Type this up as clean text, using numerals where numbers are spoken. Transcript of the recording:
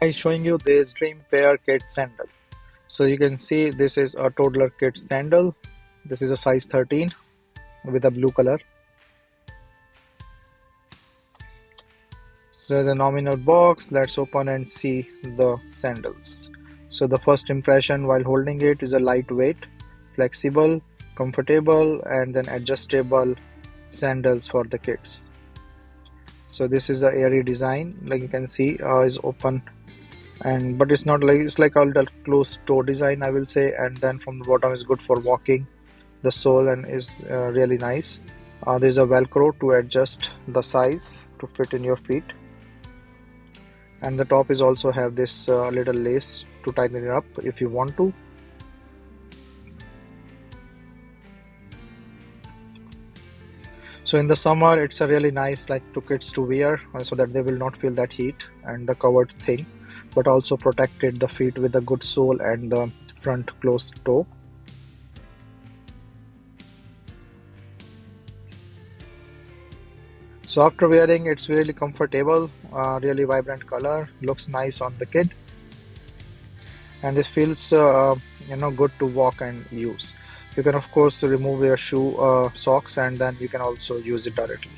I'm showing you this Dream Pair Kid sandal. So you can see this is a toddler kid sandal. This is a size 13 with a blue color. So the nominal box, let's open and see the sandals. So the first impression while holding it is a lightweight, flexible, comfortable and then adjustable sandals for the kids. So this is the airy design, like you can see is open, and but it's not like, it's like a little closed toe design I will say, and then from the bottom is good for walking the sole and is really nice. There's a velcro to adjust the size to fit in your feet, and the top is also have this little lace to tighten it up if you want to. So in the summer it's a really nice like to kids to wear so that they will not feel that heat and the covered thing, but also protected the feet with a good sole and the front closed toe. So after wearing, it's really comfortable, really vibrant color, looks nice on the kid, and it feels good to walk and use. You can of course remove your shoe socks and then you can also use it directly.